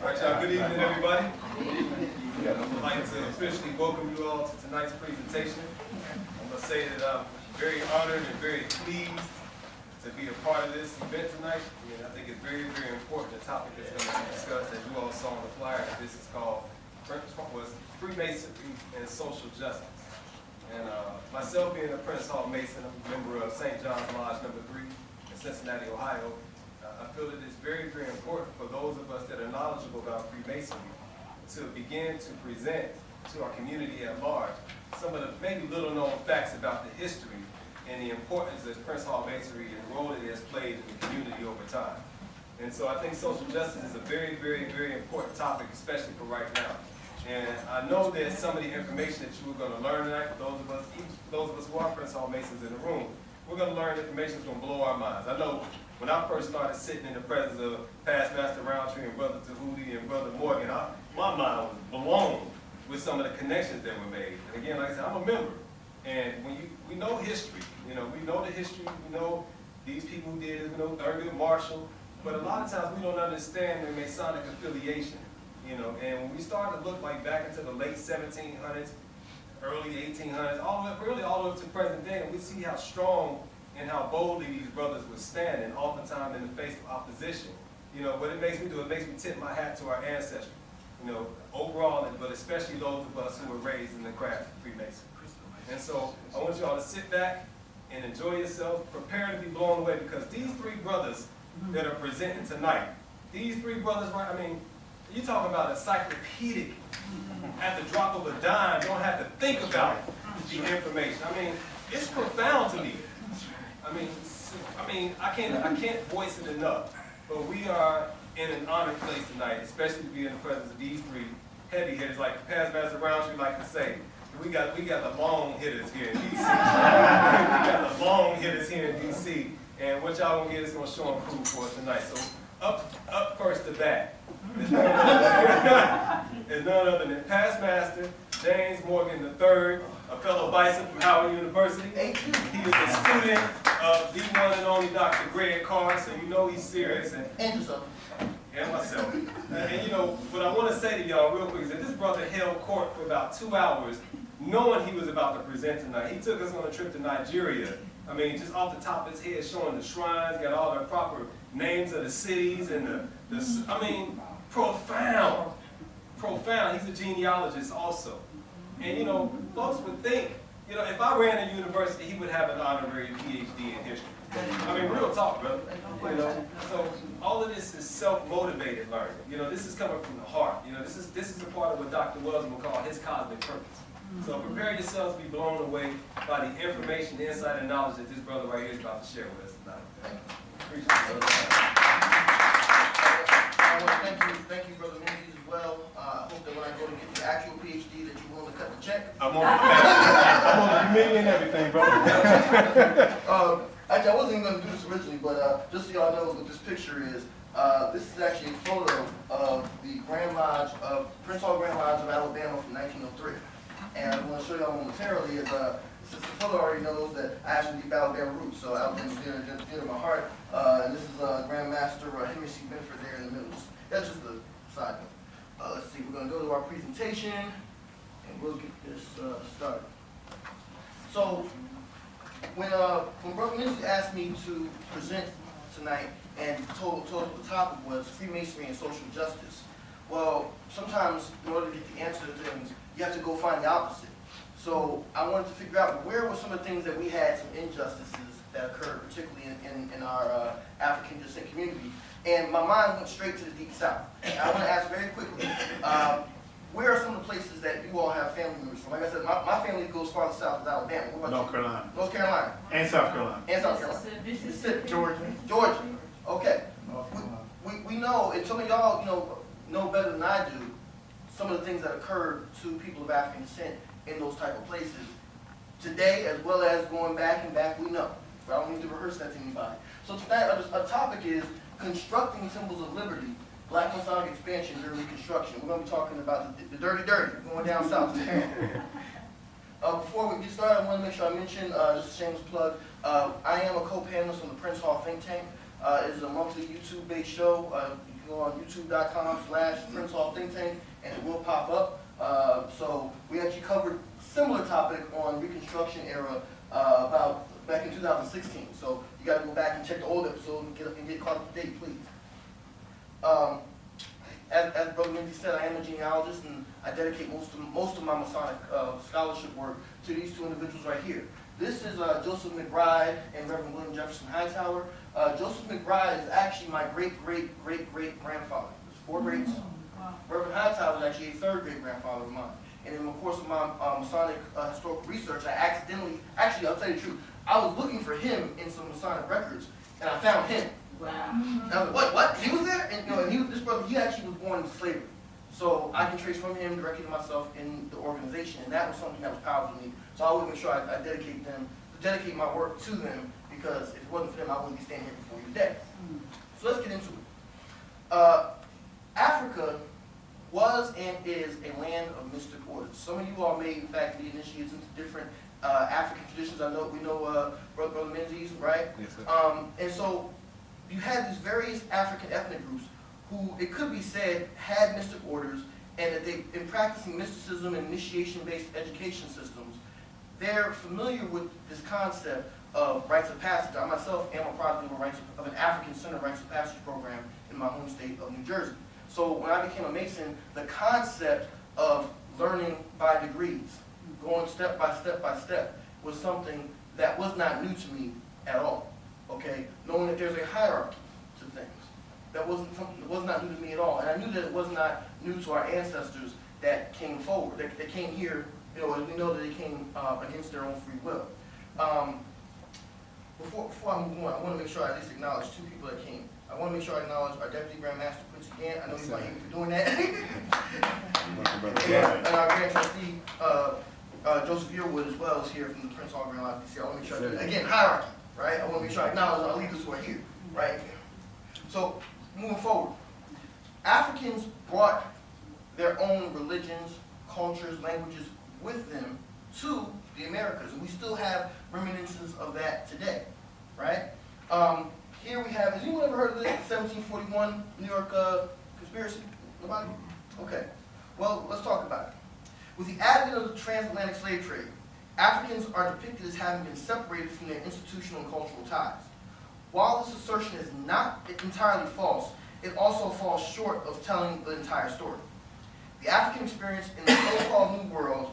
Good evening, everybody. I'd like to officially welcome you all to tonight's presentation. I'm going to say that I'm very honored and very pleased to be a part of this event tonight. I think it's very, very important, the topic that's going to be discussed, as you all saw on the flyer. This is called Freemasonry and Social Justice. And myself being a Prentice Hall Mason, I'm a member of St. John's Lodge No. 3 in Cincinnati, Ohio. I feel that it's very, very important for those of us that are knowledgeable about Freemasonry to begin to present to our community at large some of the maybe little known facts about the history and the importance that Prentice Hall Masonry and the role it has played in the community over time. And so I think social justice is a very, very, very important topic, especially for right now. And I know that some of the information that you are going to learn tonight, for those of us, even for those of us who are Prentice Hall Masons in the room, we're going to learn information that's going to blow our minds. I know when I first started sitting in the presence of past Master Roundtree and Brother Tahuti and Brother Morgan, my mind was blown with some of the connections that were made. And again, like I said, I'm a member. And when we know history, we know the history, we know these people who did it, we know Thurgood Marshall, but a lot of times we don't understand their Masonic affiliation, And when we start to look like back into the late 1700s, early 1800s, all the way up to present day, and we see how strong and how boldly these brothers were standing, oftentimes in the face of opposition. What it makes me do, it makes me tip my hat to our ancestry, overall, but especially those of us who were raised in the craft of Freemasonry. And so I want you all to sit back and enjoy yourselves, prepare to be blown away, because these three brothers that are presenting tonight, these three brothers, right, you talk about encyclopedic, at the drop of a dime, don't have to think about the information. It's profound to me. I can't voice it enough, but we are in an honored place tonight, especially to be in the presence of these three heavy hitters, like past Master Roundtree like to say. We got the long hitters here in DC. We got the long hitters here in DC, and what y'all gonna get is gonna show and prove for us tonight. So up first to bat is none other than past Master James Morgan III, a fellow Bison from Howard University. He is a student of the one and only Dr. Greg Carr, so he's serious. And yourself. And myself. And what I want to say to y'all real quick is that this brother held court for about 2 hours, knowing he was about to present tonight. He took us on a trip to Nigeria. Just off the top of his head, showing the shrines, got all the proper names of the cities, and profound. Profound. He's a genealogist also. And folks would think, if I ran a university, he would have an honorary PhD in history. Real talk, brother. So all of this is self-motivated learning. This is coming from the heart. This is a part of what Dr. Wells would call his cosmic purpose. So prepare yourselves to be blown away by the information, the insight, and knowledge that this brother right here is about to share with us tonight. Appreciate it, brother. Thank you, Brother Menzies, as well. I hope that when I go to get the actual PhD that you're willing to cut the check. I'm on the million and everything, brother. Actually, I wasn't even going to do this originally, but just so y'all know what this picture is, this is actually a photo of the Grand Lodge of Prince Hall Grand Lodge of Alabama from 1903. And I want to show y'all momentarily since the photo already knows that I actually deep Alabama roots, so Alabama's dear to my heart. And this is Grand Master Henry C. Benford there in the middle. That's just a side note. Let's see, we're going to go to our presentation, and we'll get this started. So, when Brother Menzies asked me to present tonight and told us what the topic was, Freemasonry and social justice, well, sometimes in order to get the answer to things, you have to go find the opposite. So I wanted to figure out where were some of the things that we had, some injustices that occurred, particularly in our African descent community. And my mind went straight to the Deep South. And I want to ask very quickly, where are some of the places that you all have family members from? Like I said, my family goes farther south as Alabama. What about North Carolina. North Carolina. And South Carolina. And South Carolina. Mississippi. Georgia. Okay. We know, and some of y'all know better than I do, some of the things that occurred to people of African descent in those type of places today, as well as going back and back, we know. But I don't need to rehearse that to anybody. So tonight, our topic is constructing symbols of liberty, Black Masonic expansion during Reconstruction. We're going to be talking about the dirty, going down south. Before we get started, I want to make sure I mention, just a shameless plug, I am a co-panelist on the Prince Hall Think Tank. It is a monthly YouTube-based show. You go on youtube.com/Prince Hall Think Tank, and it will pop up. So we actually covered similar topic on Reconstruction era about back in 2016. So you got to go back and check the old episode and get caught up to date, please. As Brother Mindy said, I am a genealogist, and I dedicate most of my Masonic scholarship work to these two individuals right here. This is Joseph McBride and Reverend William Jefferson Hightower. Joseph McBride is actually my great-great-great-great-grandfather. There's 4 greats. Wow. Reverend Hightower is actually a 3rd great-grandfather of mine. And in the course of my Masonic historical research, I accidentally, actually, I'll tell you the truth, I was looking for him in some Masonic records, and I found him. Wow. And I was like, what? He was there? And, this brother, he actually was born into slavery. So I can trace from him directly to myself in the organization, and that was something that was powerful to me. So I would make sure I dedicate my work to them, because if it wasn't for them, I wouldn't be standing here before you today. So let's get into it. Africa was and is a land of mystic orders. Some of you all may, in fact, be initiated into different African traditions. We know Brother Menzies, right? Yes, sir. And so you had these various African ethnic groups who, it could be said, had mystic orders, and that they, in practicing mysticism and initiation-based education systems, they're familiar with this concept of rites of passage. I myself am a product of an African-centered rites of passage program in my home state of New Jersey. So when I became a Mason, the concept of learning by degrees, going step by step by step, was something that was not new to me at all. Okay, knowing that there's a hierarchy to things. That was not new to me at all. And I knew that it was not new to our ancestors that came forward, that came here, as we know that they came against their own free will. Before I move on, I want to make sure I at least acknowledge 2 people that came. I want to make sure I acknowledge our Deputy Grand Master Quincy Gant. I know he's not here for doing that. and our Grand Trustee, Joseph Yearwood, as well, is here from the Prince Hall Grand Lodge DC. I want to make sure I do that. Again, hierarchy, right? I want to make sure I acknowledge our leaders who are here, right? So, moving forward, Africans brought their own religions, cultures, languages with them to the Americas, and we still have reminiscences of that today, right? Here we have, has anyone ever heard of this 1741 New York conspiracy? Nobody? Okay. Well, let's talk about it. With the advent of the transatlantic slave trade, Africans are depicted as having been separated from their institutional and cultural ties. While this assertion is not entirely false, it also falls short of telling the entire story. The African experience in the so-called New World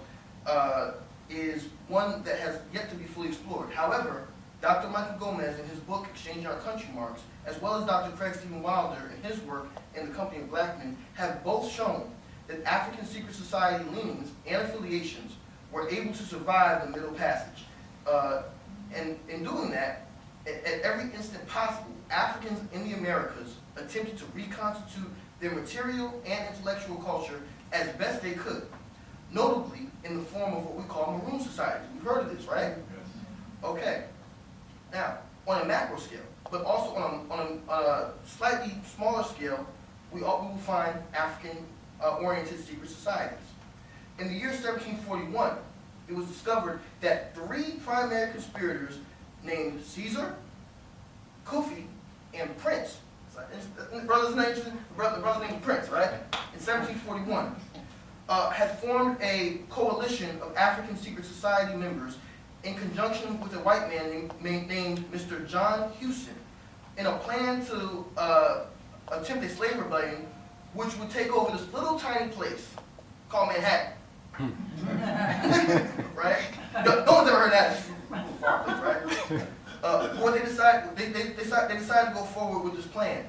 is one that has yet to be fully explored. However, Dr. Michael Gomez, in his book, Exchanging Our Country Marks, as well as Dr. Craig Stephen Wilder, in his work, In the Company of Black Men, have both shown that African secret society leanings and affiliations were able to survive the Middle Passage. And in doing that, at every instant possible, Africans in the Americas attempted to reconstitute their material and intellectual culture as best they could, notably in the form of what we call Maroon societies. We've heard of this, right? Yes. Okay. Now, on a macro scale, but also on a slightly smaller scale, we will find African-oriented secret societies. In the year 1741, it was discovered that 3 primary conspirators named Caesar, Kufi, and Prince, the brother's name is Prince, right? In 1741, had formed a coalition of African secret society members in conjunction with a white man named Mr. John Hewson, in a plan to attempt a slave rebellion which would take over this little tiny place called Manhattan. Right? No one's ever heard that. Right? What they decided, they decided to go forward with this plan.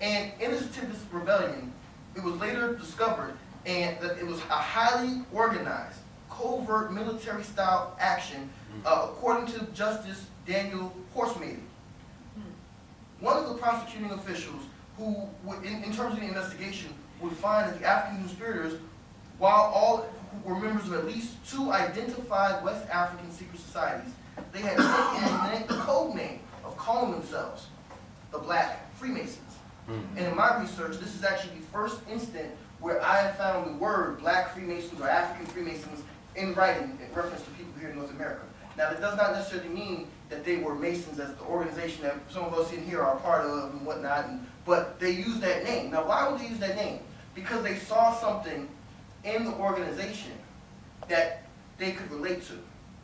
And in this attempted rebellion, it was later discovered that it was a highly organized, covert military-style action, according to Justice Daniel Horsemeade. One of the prosecuting officials who, in terms of the investigation, would find that the African conspirators, while all were members of at least 2 identified West African secret societies, they had taken the code name of calling themselves the Black Freemasons. And in my research, this is actually the first instant where I have found the word Black Freemasons or African Freemasons in writing in reference to people here in North America. Now, that does not necessarily mean that they were Masons as the organization that some of us in here are a part of and whatnot, but they use that name. Now, why would they use that name? Because they saw something in the organization that they could relate to,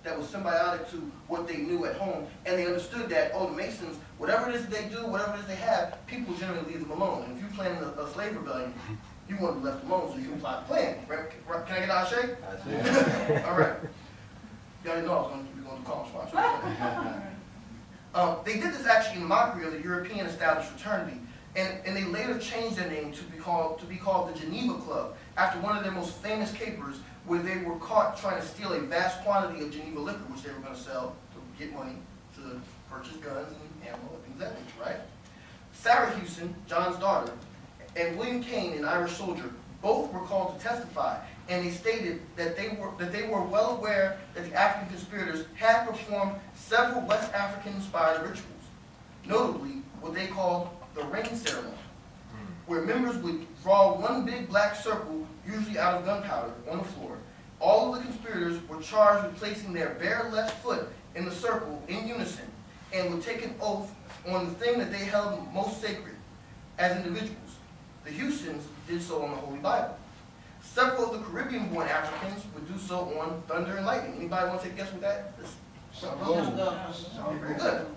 that was symbiotic to what they knew at home, and they understood that, oh, the Masons, whatever it is that they do, whatever it is they have, people generally leave them alone. And if you plan a slave rebellion, you want to be left alone so you can plot the plan. Right? Can I get an Ashe? All right. Y'all didn't know I was going to be going to call response. They did this actually in mockery of the European established fraternity, and they later changed their name to be called the Geneva Club, after one of their most famous capers, where they were caught trying to steal a vast quantity of Geneva liquor, which they were going to sell to get money to purchase guns and ammo and things of that nature, right? Sarah Houston, John's daughter, and William Kane, an Irish soldier, both were called to testify, and they stated that they were well aware that the African conspirators had performed several West African-inspired rituals, notably what they called the ring ceremony, where members would draw one big black circle, usually out of gunpowder, on the floor. All of the conspirators were charged with placing their bare left foot in the circle in unison, and would take an oath on the thing that they held most sacred as individuals. The Houstons did so on the Holy Bible. Several of the Caribbean-born Africans would do so on thunder and lightning. Anybody want to take a guess what that is? Very good.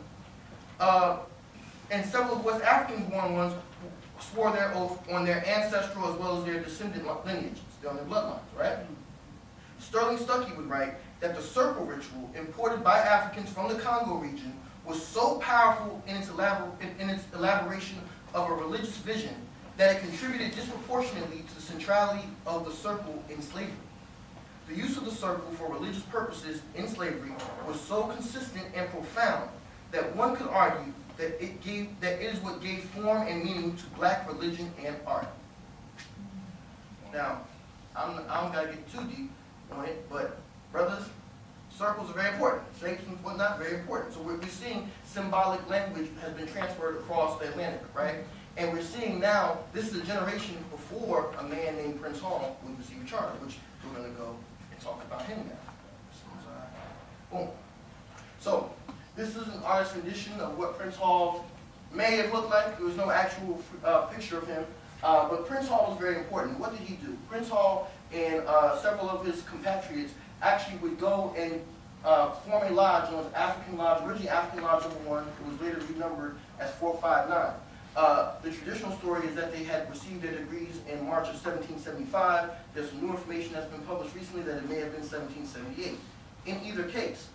And several of West African-born ones swore their oath on their ancestral as well as their descendant lineages, on their bloodlines, right? Sterling Stuckey would write that the circle ritual imported by Africans from the Congo region was so powerful in its elaboration of a religious vision that it contributed disproportionately to the centrality of the circle in slavery. The use of the circle for religious purposes in slavery was so consistent and profound that one could argue that it is what gave form and meaning to black religion and art. Now, I don't gotta get too deep on it, but brothers, circles are very important. Shapes and whatnot, very important. So we're seeing symbolic language has been transferred across the Atlantic, right? And we're seeing now, this is a generation before a man named Prince Hall would receive a charter, which we're gonna go and talk about him now. Boom. So, this is an artist's rendition of what Prince Hall may have looked like. There was no actual picture of him, but Prince Hall was very important. What did he do? Prince Hall and several of his compatriots actually would go and form a lodge known as African Lodge, originally African Lodge No. 1. It was later renumbered as 459. The traditional story is that they had received their degrees in March of 1775. There's some new information that's been published recently that it may have been 1778. In either case,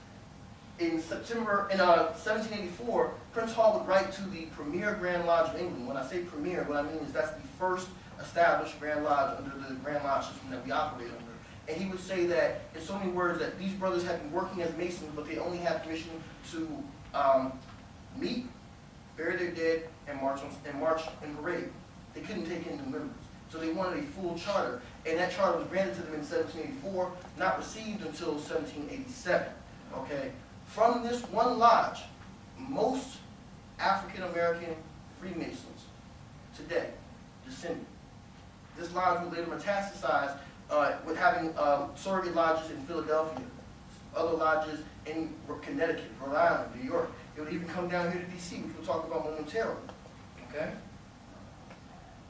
in 1784, Prince Hall would write to the premier Grand Lodge of England. When I say premier, what I mean is that's the first established Grand Lodge under the Grand Lodge system that we operate under. And he would say that, in so many words, that these brothers had been working as Masons, but they only had permission to meet, bury their dead, and march and parade. They couldn't take in new members. So they wanted a full charter, and that charter was granted to them in 1784, not received until 1787. Okay? From this one lodge, most African-American Freemasons today descended. This lodge would later metastasize with having surrogate lodges in Philadelphia, other lodges in Connecticut, Rhode Island, New York. It would even come down here to D.C., which we'll talk about momentarily. Okay?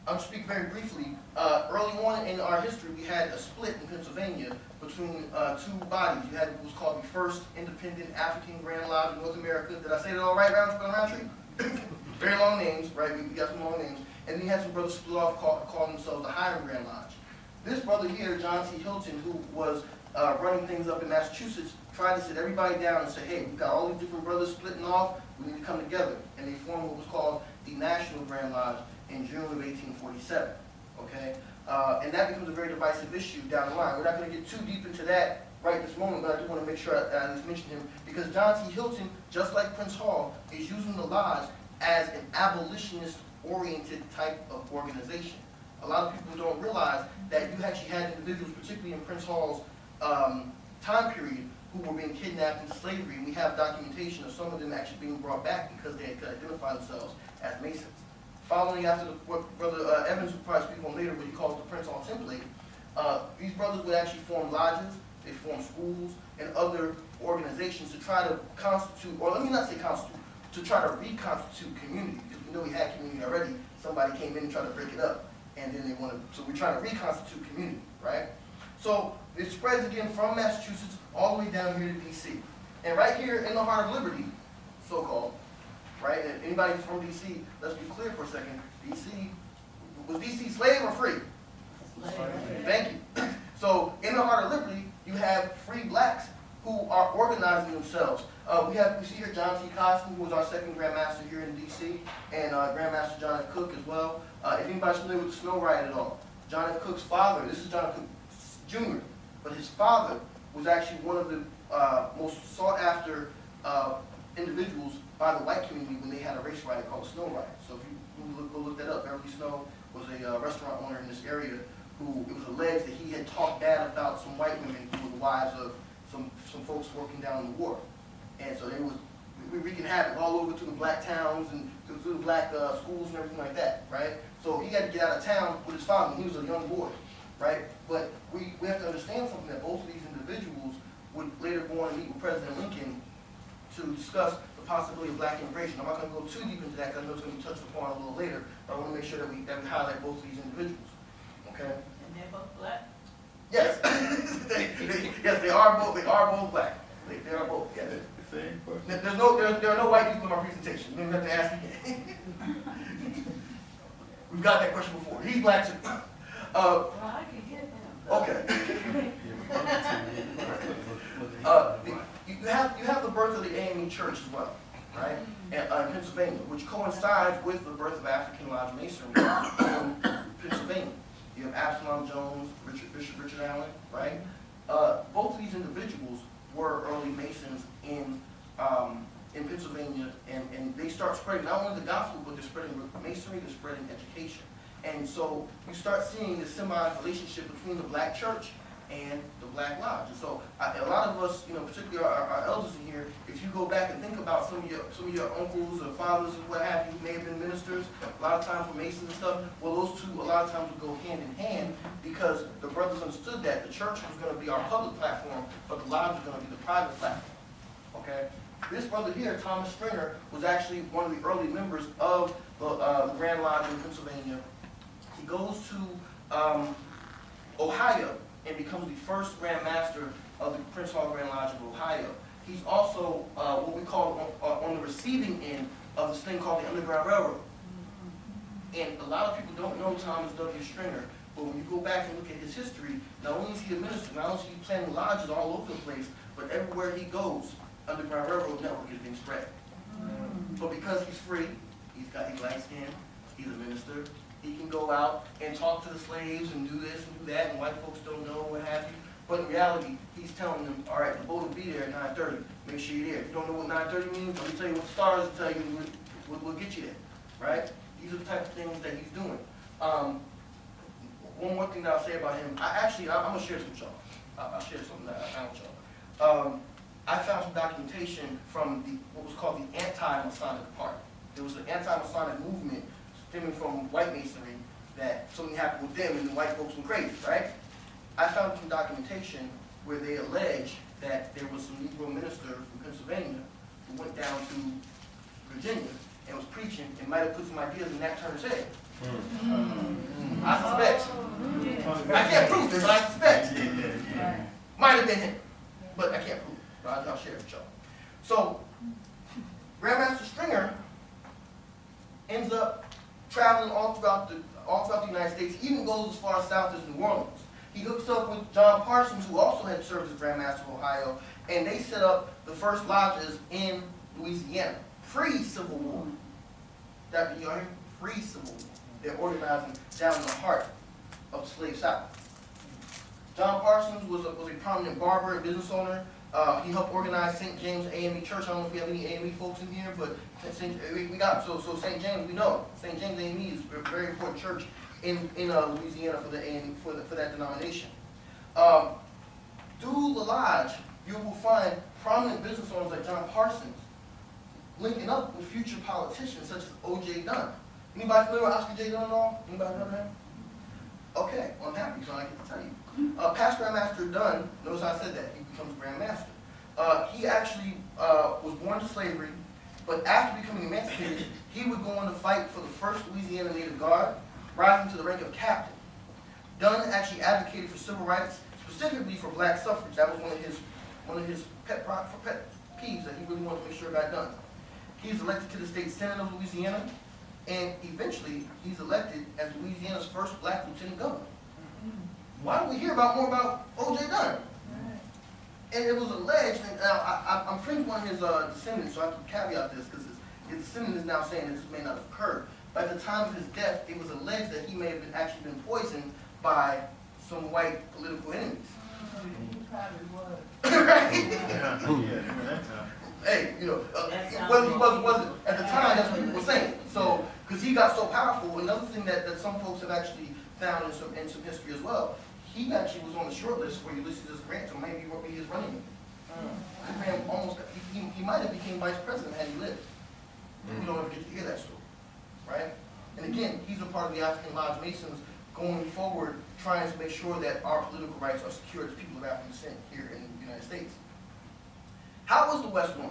I'll speak very briefly. Early on in our history, we had a split in Pennsylvania between two bodies. You had what was called the First Independent African Grand Lodge of North America. Did I say that all right, Roundtree? Very long names, right? We got some long names. And then you had some brothers split off, calling themselves the Hiram Grand Lodge. This brother here, John C. Hilton, who was running things up in Massachusetts, tried to sit everybody down and say, hey, we've got all these different brothers splitting off, we need to come together. And they formed what was called the National Grand Lodge in June of 1847, okay? And that becomes a very divisive issue down the line. We're not going to get too deep into that right this moment, but I do want to make sure I at least mention him, because John C. Hilton, just like Prince Hall, is using the lodge as an abolitionist-oriented type of organization. A lot of people don't realize that you actually had individuals, particularly in Prince Hall's time period, who were being kidnapped into slavery, and we have documentation of some of them actually being brought back because they could identify themselves as Masons. Following after what Brother Evans will probably speak on later, what he calls the Prince Hall template, these brothers would actually form lodges, they form schools, and other organizations to try to constitute, or let me not say constitute, to try to reconstitute community, because we know we had community already somebody came in and tried to break it up, and then they want to, so we're trying to reconstitute community, right? So it spreads again from Massachusetts all the way down here to DC. And right here in the heart of Liberty, so-called, right? And anybody from DC, let's be clear for a second. DC, was DC slave or free? Thank you. So in the heart of Liberty, you have free blacks who are organizing themselves. We see here John T. Costin, who was our second Grandmaster here in DC, and Grandmaster John F. Cook as well. If anybody's familiar with the Snow Riot at all, John F. Cook's father, this is John F. Cook Jr., but his father was actually one of the most sought after individuals by the white community when they had a race riot called the Snow Riot. So if you go look that up, Beverly Snow was a restaurant owner in this area who, it was alleged that he had talked bad about some white women who were the wives of some folks working down the wharf. And so they was wreaking havoc all over to the black towns and to the black schools and everything like that, right? So he had to get out of town with his father. He was a young boy, right? But we have to understand something, that both of these individuals would later go on and meet with President Lincoln to discuss the possibility of black immigration. I'm not going to go too deep into that because I know it's going to be touched upon a little later, but I want to make sure that we highlight both of these individuals. Okay? And they're both black? Yes. Yes, they are both. They are both black. They are both. Yes. There are no white people in my presentation. You don't have to ask again. We've got that question before. He's black too. Well, I can get them. Okay. You have the birth of the AME Church as well, right? In Pennsylvania, which coincides with the birth of African Lodge Masonry in Pennsylvania. You have Absalom Jones, Bishop Richard Allen, right? Both of these individuals were early Masons in Pennsylvania, and they start spreading not only the gospel, but they're spreading Masonry, they're spreading education. And so you start seeing this symbiotic relationship between the black church and the Black Lodge. And so a lot of us, you know, particularly our elders in here, if you go back and think about some of your uncles or fathers or what have you, who may have been ministers, a lot of times were Masons and stuff, well, those two a lot of times would go hand in hand because the brothers understood that the church was going to be our public platform, but the lodge was going to be the private platform. Okay? This brother here, Thomas Stringer, was actually one of the early members of the Grand Lodge in Pennsylvania. He goes to Ohio and becomes the first Grand Master of the Prince Hall Grand Lodge of Ohio. He's also what we call on the receiving end of this thing called the Underground Railroad. And a lot of people don't know Thomas W. Stringer, but when you go back and look at his history, not only is he a minister, not only is he planting lodges all over the place, but everywhere he goes, Underground Railroad network is being spread. But because he's free, he's light skin, he's a minister, he can go out and talk to the slaves and do this and do that, and white folks don't know, what have you. But in reality, he's telling them, all right, the boat will be there at 9:30. Make sure you're there. If you don't know what 9:30 means, let me tell you what the stars will tell you, we'll get you there, right? These are the type of things that he's doing. One more thing that I'll say about him, I'm going to share this with y'all. I'll share something that I found with y'all. I found some documentation from what was called the anti-Masonic Party. There was an anti-Masonic movement stemming from white masonry that something happened with them and the white folks went crazy, right? I found some documentation where they allege that there was some Negro minister from Pennsylvania who went down to Virginia and was preaching and might have put some ideas in Nat Turner's head. I suspect. I can't prove this, but I suspect. Might have been him, but I can't prove it. But I'll share it with y'all. So, Grandmaster Stringer ends up traveling all throughout the United States. He even goes as far south as New Orleans. He hooks up with John Parsons, who also had served as Grand Master of Ohio, and they set up the first lodges in Louisiana, pre-Civil War. That you hear? Pre-Civil War. They're organizing down in the heart of the slave South. John Parsons was a prominent barber and business owner. He helped organize St. James AME Church. I don't know if we have any AME folks in here, but we got so St. James, we know. St. James AME is a very important church in Louisiana for the AME, for that denomination. Through the lodge, you will find prominent business owners like John Parsons linking up with future politicians such as O.J. Dunn. Anybody familiar with Oscar J. Dunn at all? Anybody know him? Okay, well, I'm happy, so I get to tell you. Past Grandmaster Dunn, notice how I said that, he becomes Grand Master. He actually was born to slavery, But after becoming emancipated, he would go on to fight for the 1st Louisiana Native Guard, rising to the rank of captain. Dunn actually advocated for civil rights, specifically for black suffrage. That was one of his pet peeves that he really wanted to make sure got done. He is elected to the state Senate of Louisiana, and eventually he's elected as Louisiana's first black lieutenant governor. Why don't we hear more about O.J. Dunn? And it was alleged, and I'm friends with one of his descendants, so I have to caveat this because his descendant is now saying that this may not have occurred. But at the time of his death, it was alleged that he may have actually been poisoned by some white political enemies. He probably was. Right? Yeah, remember that time. Hey, whether he was or wasn't, at the time, that's what people were saying. So, because he got so powerful, another thing that some folks have actually found in some history as well, he actually was on the short list for Ulysses S. Grant to maybe be his running mate. This man he might have became vice president had he lived. We don't ever get to hear that story, right? And again, he's a part of the African Lodge Masons going forward, trying to make sure that our political rights are secured to people of African descent here in the United States. How was the West won?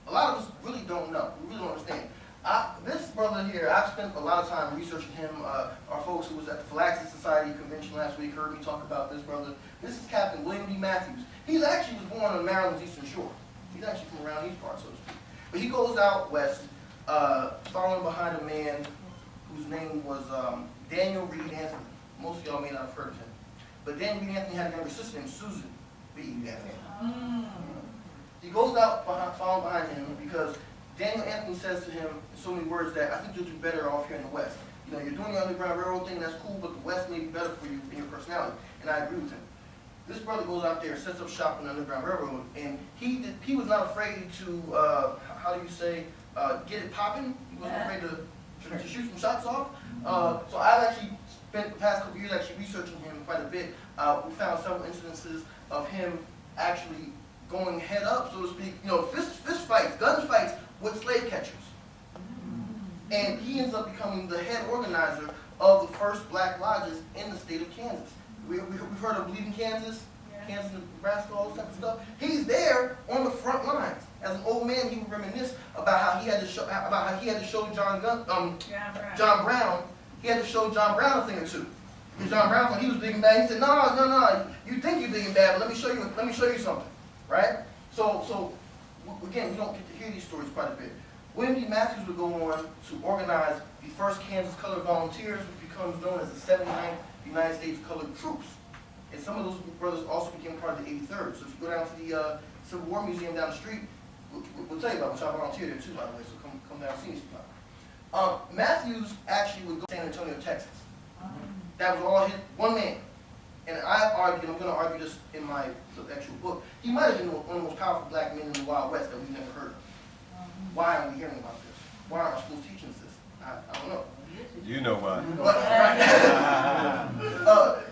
A lot of us really don't know. We really don't understand. This brother here, I've spent a lot of time researching him. Our folks who was at the Philaxis Society convention last week heard me talk about this brother. This is Captain William D. Matthews. He actually was born on Maryland's eastern shore. He's actually from around these parts, so to speak. But he goes out west, following behind a man whose name was Daniel Reed Anthony. Most of y'all may not have heard of him. But Daniel Reed Anthony had a younger sister named Susan Reed Anthony. He goes out following behind him because Daniel Anthony says to him in so many words that I think you'll do better off here in the West. You're doing the Underground Railroad thing, that's cool, but the West may be better for you in your personality. And I agree with him. This brother goes out there and sets up shop in the Underground Railroad, and he was not afraid to, how do you say, get it popping. He wasn't afraid to shoot some shots off. So I've actually spent the past couple years actually researching him quite a bit. We found several incidences of him actually going head up, so to speak, fist fights, gun fights with slave catchers. And he ends up becoming the head organizer of the first black lodges in the state of Kansas. We've heard of Bleeding Kansas, Kansas, Nebraska, all this type of stuff. He's there on the front lines. As an old man, he would reminisce about how he had to show John Brown. He had to show John Brown a thing or two. Because John Brown thought he was big and bad. He said, no, you think you're big and bad, but let me show you something. Right? So again, we don't get to hear these stories quite a bit. William D. Matthews would go on to organize the first Kansas Colored Volunteers, which becomes known as the 79th United States Colored Troops. And some of those brothers also became part of the 83rd. So if you go down to the Civil War Museum down the street, we'll tell you about it, which I volunteered there too, by the way, so come down and see me sometime. Matthews actually would go to San Antonio, Texas. That was all one man. And I argue, and I'm going to argue this in my actual book, he might have been one of the most powerful black men in the Wild West that we've never heard of. Why aren't we hearing about this? Why aren't our schools teaching us this? I don't know. You know why.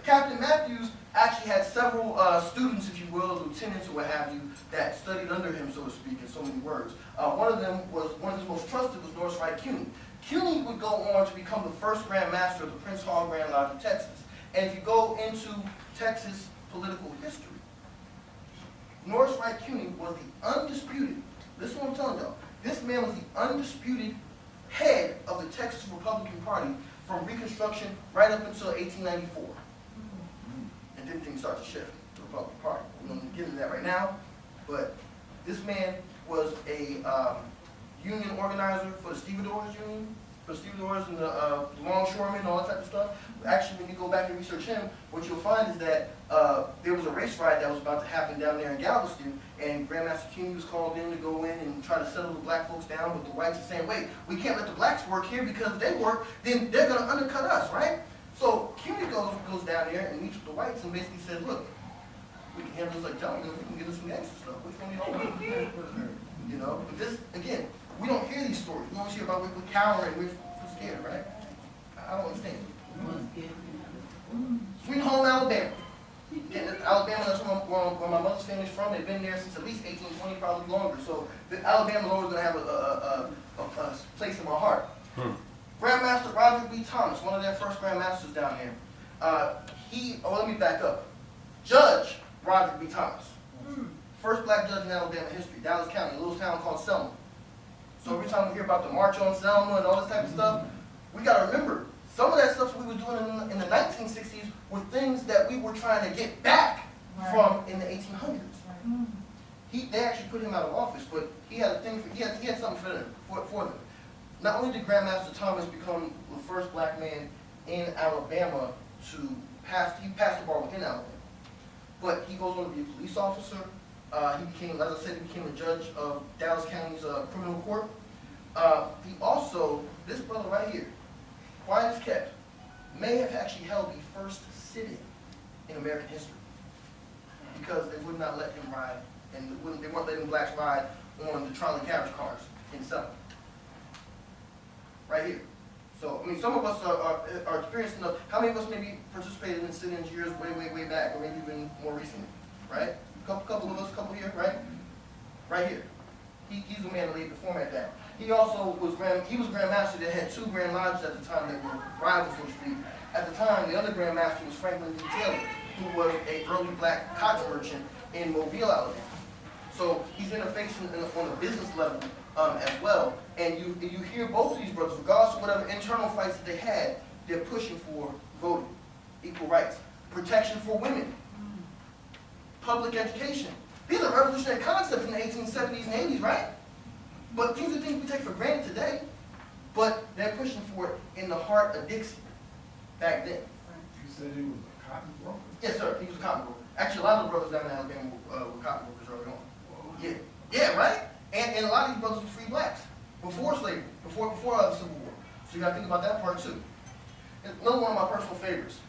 Captain Matthews actually had several students, if you will, lieutenants or what have you, that studied under him, so to speak, in so many words. One of his most trusted was Norris Wright Cuny. Cuny would go on to become the first Grand Master of the Prince Hall Grand Lodge of Texas. And if you go into Texas political history, Norris Wright Cuny was the undisputed, this is what I'm telling y'all, this man was the undisputed head of the Texas Republican Party from Reconstruction right up until 1894. And then things start to shift to the Republican Party. We don't get into that right now, but this man was a union organizer for the stevedores union, for the stevedores and the longshoremen and all that type of stuff. Actually, when you go back and research him, what you'll find is that there was a race ride that was about to happen down there in Galveston, and Grandmaster Cuny was called in to go in and try to settle the black folks down, but the whites are saying, wait, we can't let the blacks work here because if they work, then they're going to undercut us, right? So Cuny goes down there and meets with the whites and basically says, look, we can handle this like gentlemen, we can get us some gangster stuff. Which one do you want? But this, again, we don't hear these stories. We always hear about we're cowering, we're scared, right? I don't understand. Sweet home Alabama. Alabama, that's where my mother's family's from. They've been there since at least 1820, probably longer. So Alabama's always going to have a place in my heart. Grandmaster Roger B. Thomas, one of their first Grandmasters down there. Let me back up. Judge Roger B. Thomas. First black judge in Alabama history, Dallas County, a little town called Selma. So every time we hear about the March on Selma and all this type of stuff, we gotta remember, some of that stuff we were doing in the 1960s were things that we were trying to get back from in the 1800s. They actually put him out of office, but he had a thing for, he had something for them. Not only did Grandmaster Thomas become the first black man in Alabama to he passed the bar within Alabama, but he goes on to be a police officer. He became, as I said, he became a judge of Dallas County's criminal court. He also, this brother right here, quiet as kept, may have actually held the first sit-in in American history because they would not let him ride, and they weren't letting blacks ride on the trolley carriage cars in Selma. Right here. So, I mean, some of us are experienced enough. How many of us maybe participated in sit-ins years way back, or maybe even more recently, right? Couple of us, couple here, right? Right here. He's the man that laid the format down. He also was Grandmaster that had two Grand Lodges at the time that were rivals, so to speak. At the time, the other Grandmaster was Franklin D. Taylor, who was an early black cotton merchant in Mobile, Alabama. So he's interfacing on a business level as well. And you hear both of these brothers, regardless of whatever internal fights that they had, they're pushing for voting, equal rights, protection for women, public education. These are revolutionary concepts in the 1870s and 80s, right? But these are things we take for granted today. But they're pushing for it in the heart of Dixie back then. You said he was a cotton broker? Yes, sir. He was a cotton broker. Actually, a lot of the brothers down in Alabama were cotton brokers early on. Yeah, yeah, right? And a lot of these brothers were free blacks before slavery, before the Civil War. So you got to think about that part too. And another one of my personal favorites,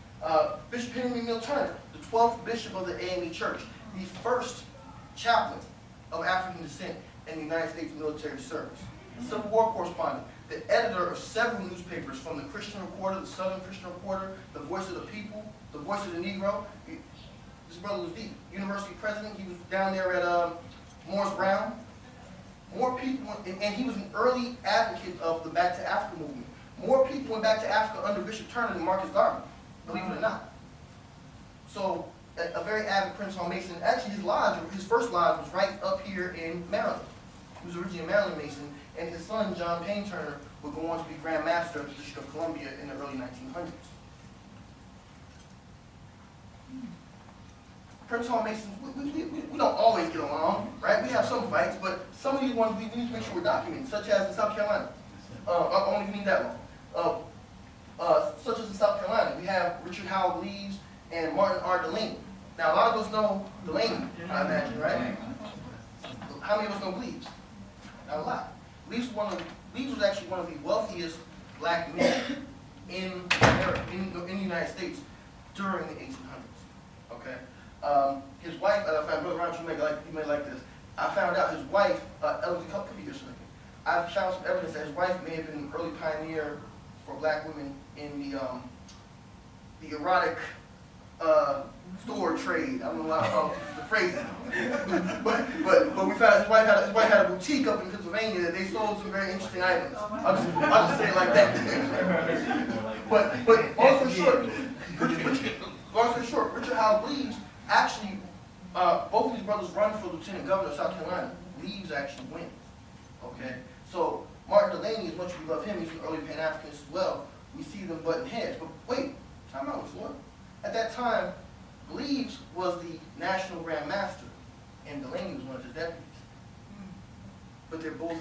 Bishop Henry Mill Turner, the 12th bishop of the AME Church, the first chaplain of African descent in the United States military service, Civil War correspondent, the editor of several newspapers from the Christian Reporter, the Southern Christian Reporter, the Voice of the People, the Voice of the Negro. This brother was the university president. He was down there at Morris Brown. More people, and he was an early advocate of the Back to Africa movement. More people went back to Africa under Bishop Turner than Marcus Garvey, believe it or not. So, a very avid Prince Hall Mason. Actually, his first lodge was right up here in Maryland. He was originally a Maryland Mason, and his son, John Payne Turner, would go on to be Grand Master of the District of Columbia in the early 1900s. Prince Hall Masons, we don't always get along, right? We have some fights, but some of these ones we need to make sure we're documenting, such as in South Carolina. I don't even need that one. Such as in South Carolina, we have Richard Howell Gleaves and Martin R. Delaney. Now, a lot of us know Delaney, I imagine, right? How many of us know Gleaves? Not a lot. Gleaves was actually one of the wealthiest black men in America, in the United States during the 1800s. Okay. His wife, I found, Brother Ron, you may like this. I found out his wife, Elsie, come here a second. I found some evidence that his wife may have been an early pioneer for black women in the erotic store trade. I don't know how the phrasing, but we found his wife had a boutique up in Pennsylvania that they sold some very interesting items. I'll just say it like that. but also short, Richard Howell Gleaves actually, both of these brothers run for Lieutenant Governor of South Carolina. Gleaves actually wins. Okay, so Martin Delaney, as much as we love him, he's an early Pan-Africanist as well. We see them butting heads. But wait, time out, Floyd. At that time, Gleaves was the National Grand Master, and Delaney was one of his deputies. But they're both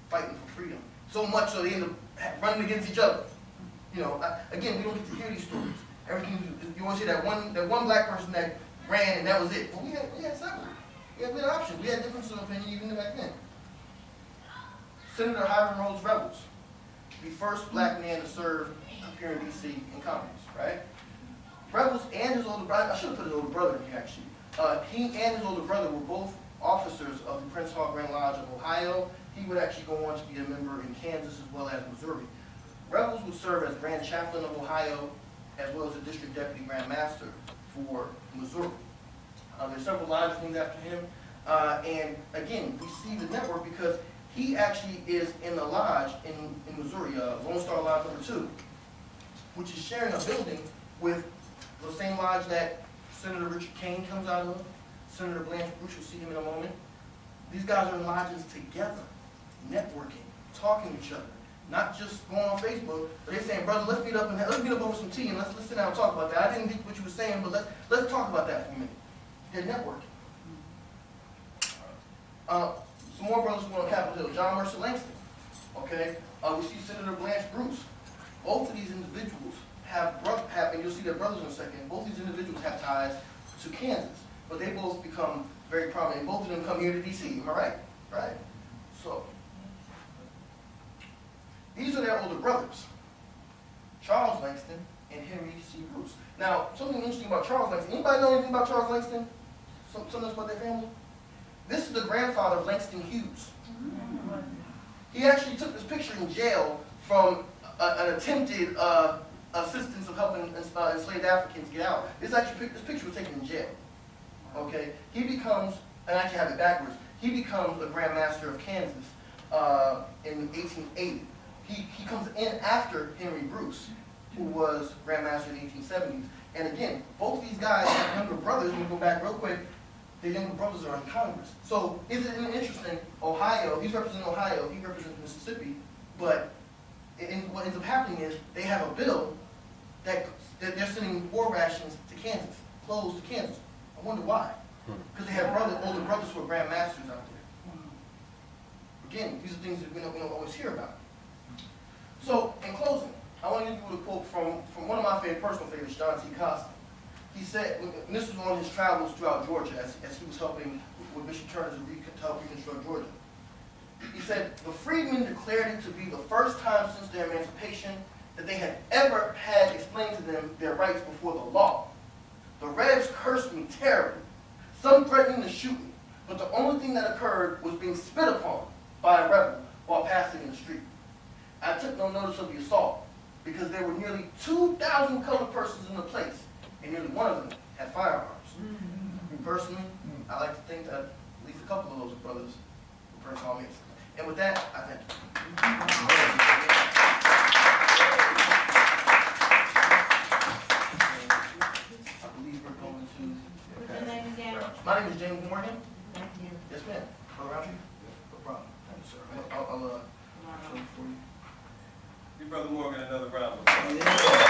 fighting for freedom. So much so they end up running against each other. You know, again, we don't get to hear these stories. Everything you always hear that one black person that ran and that was it. Well, we had several. We had options. We had differences of opinion even back then. Senator Hiram Rhodes Revels, the first black man to serve up here in D.C. in Congress, right? Revels and his older brother, I should have put his older brother in here actually. He and his older brother were both officers of the Prince Hall Grand Lodge of Ohio. He would actually go on to be a member in Kansas as well as Missouri. Revels would serve as Grand Chaplain of Ohio as well as a District Deputy Grand Master for Missouri. There's several lodges named after him. And again, we see the network because he actually is in the lodge in Missouri, Lone Star Lodge number 2, which is sharing a building with the same lodge that Senator Richard Kane comes out of, Senator Blanche Bruce, you'll see him in a moment. These guys are in lodges together, networking, talking to each other. Not just going on Facebook, but they're saying, brother, let's meet up over some tea and let's sit down and talk about that. I didn't get what you were saying, but let's talk about that for a minute. They're networking. Some more brothers who were on Capitol Hill. John Mercer Langston. Okay, we see Senator Blanche Bruce. Both of these individuals have, and you'll see their brothers in a second. Both these individuals have ties to Kansas, but they both become very prominent. Both of them come here to D.C. Am I right? Right. So these are their older brothers, Charles Langston and Henry C. Bruce. Now, something interesting about Charles Langston. Anybody know anything about Charles Langston? Something else about their family? This is the grandfather of Langston Hughes. He actually took this picture in jail from an attempted assistance of helping enslaved Africans get out. This picture was taken in jail. Okay, he becomes, and I actually have it backwards. He becomes a Grand Master of Kansas in 1880. He comes in after Henry Bruce, who was Grand Master in the 1870s. And again, both these guys have younger brothers. Let me go back real quick. Their younger brothers are in Congress. So isn't it interesting? Ohio, he's representing Ohio, he represents Mississippi, but what ends up happening is they have a bill that they're sending war rations to Kansas, clothes to Kansas. I wonder why. Because they have older brothers who are Grand Masters out there. Again, these are things that we don't always hear about. So, in closing, I want to give you a quote from one of my personal favorites, John T. Costa. He said, and this was on his travels throughout Georgia as he was helping with Bishop Turner to help reconstruct Georgia. He said, the freedmen declared it to be the first time since their emancipation that they had ever had explained to them their rights before the law. The Rebs cursed me terribly, some threatening to shoot me, but the only thing that occurred was being spit upon by a rebel while passing in the street. I took no notice of the assault because there were nearly 2,000 colored persons in the place, and nearly one of them had firearms. Personally, I like to think that at least a couple of those brothers were Prince Hall Mason. And with that, I thank you. I believe we're going to... What's your name again? My name is James Morgan. Thank you. Yes, ma'am. Brother Roundtree? No problem. Thank you, sir. I'll show you for you. Give Brother Morgan another round of applause. Yeah.